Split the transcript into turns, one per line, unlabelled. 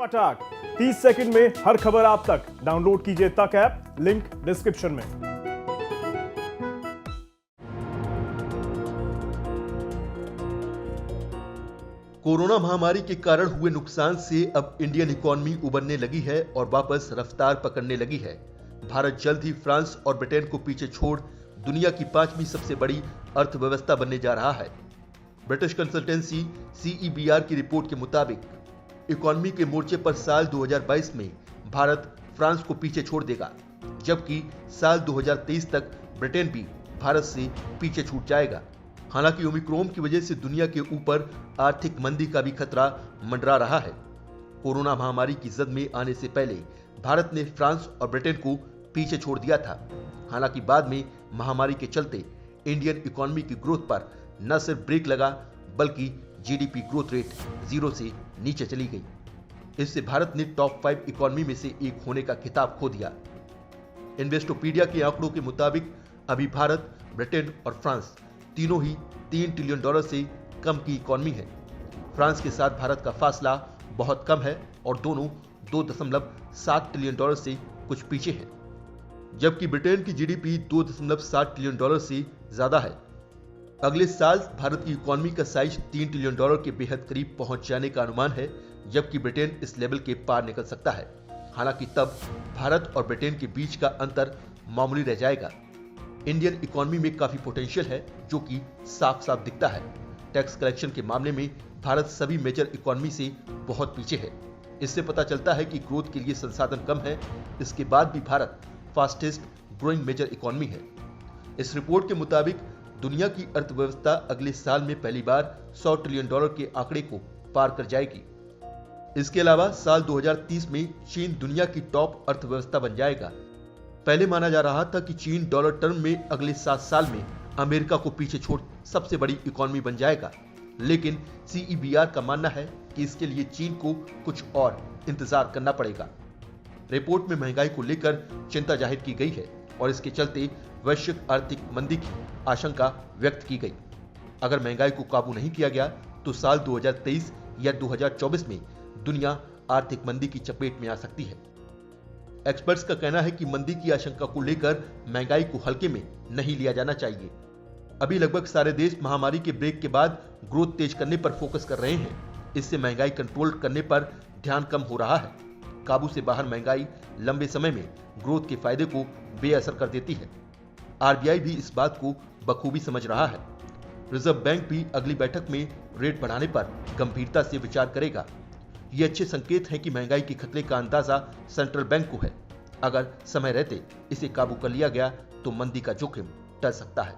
पटाख 30 second में हर खबर आप तक। डाउनलोड कीजिए तक ऐप, लिंक डिस्क्रिप्शन में।
कोरोना महामारी के कारण हुए नुकसान से अब इंडियन इकोनॉमी उबरने लगी है और वापस रफ्तार पकड़ने लगी है। भारत जल्द ही फ्रांस और ब्रिटेन को पीछे छोड़ दुनिया की 5वीं सबसे बड़ी अर्थव्यवस्था बनने जा रहा है। ब्रिटिश कंसल्टेंसी CEBR की रिपोर्ट के मुताबिक इकोनॉमी के मोर्चे पर साल 2022 में भारत फ्रांस को पीछे छोड़ देगा, जबकि साल 2023 तक ब्रिटेन भी भारत से पीछे छूट जाएगा। हालांकि ओमिक्रॉन की वजह से दुनिया के ऊपर आर्थिक मंदी का भी खतरा मंडरा रहा है। कोरोना महामारी की जद में आने से पहले भारत ने फ्रांस और ब्रिटेन को पीछे छोड़ दिया था। हालांकि बाद में महामारी के चलते इंडियन इकोनॉमी की ग्रोथ पर न सिर्फ ब्रेक लगा, बल्कि GDP ग्रोथ रेट 0 से नीचे चली गई। इससे भारत ने टॉप 5 इकोनॉमी में से एक होने का खिताब खो दिया। इन्वेस्टोपीडिया के आंकड़ों के मुताबिक अभी भारत, ब्रिटेन और फ्रांस तीनों ही $3 ट्रिलियन से कम की इकोनॉमी है। फ्रांस के साथ भारत का फासला बहुत कम है और दोनों $2.7 ट्रिलियन से कुछ पीछे है, जबकि ब्रिटेन की GDP $2.7 ट्रिलियन से ज्यादा है। अगले साल भारत की इकोनॉमी का साइज $3 ट्रिलियन के बेहद करीब पहुंच जाने का अनुमान है, जबकि ब्रिटेन इस लेवल के पार निकल सकता है। हालांकि तब भारत और ब्रिटेन के बीच का अंतर मामूली रह जाएगा। इंडियन इकोनॉमी में काफी पोटेंशियल है, जो कि साफ साफ दिखता है। टैक्स कलेक्शन के मामले में भारत सभी मेजर इकोनॉमी से बहुत पीछे है। इससे पता चलता है कि ग्रोथ के लिए संसाधन कम है। इसके बाद भी Bharat fastest growing major economy है। इस रिपोर्ट के मुताबिक दुनिया की अर्थव्यवस्था अगले साल में पहली बार $100 ट्रिलियन के आंकड़े को पार कर जाएगी। इसके अलावा साल 2030 में चीन दुनिया की टॉप अर्थव्यवस्था बन जाएगा। पहले माना जा रहा था कि चीन डॉलर टर्म में अगले 7 साल में अमेरिका को पीछे छोड़ सबसे बड़ी इकोनॉमी बन जाएगा, लेकिन CEBR का मानना है कि इसके लिए चीन को कुछ और इंतजार करना पड़ेगा। रिपोर्ट में महंगाई को लेकर चिंता जाहिर की गई है और इसके चलते वैश्विक आर्थिक मंदी की आशंका व्यक्त की गई। अगर महंगाई को काबू नहीं किया गया तो साल 2023 या 2024 में दुनिया आर्थिक मंदी की चपेट में आ सकती है। एक्सपर्ट्स का कहना है कि मंदी की आशंका को लेकर महंगाई को हल्के में नहीं लिया जाना चाहिए। अभी लगभग सारे देश महामारी के ब्रेक के बाद ग्रोथ तेज करने पर फोकस कर रहे हैं। इससे महंगाई कंट्रोल करने पर ध्यान कम हो रहा है। काबू से बाहर महंगाई लंबे समय में ग्रोथ के फायदे को बेअसर कर देती है। RBI भी इस बात को बखूबी समझ रहा है। रिजर्व बैंक भी अगली बैठक में रेट बढ़ाने पर गंभीरता से विचार करेगा। ये अच्छे संकेत हैं कि महंगाई के खतरे का अंदाजा सेंट्रल बैंक को है। अगर समय रहते इसे काबू कर लिया गया तो मंदी का जोखिम टल सकता है।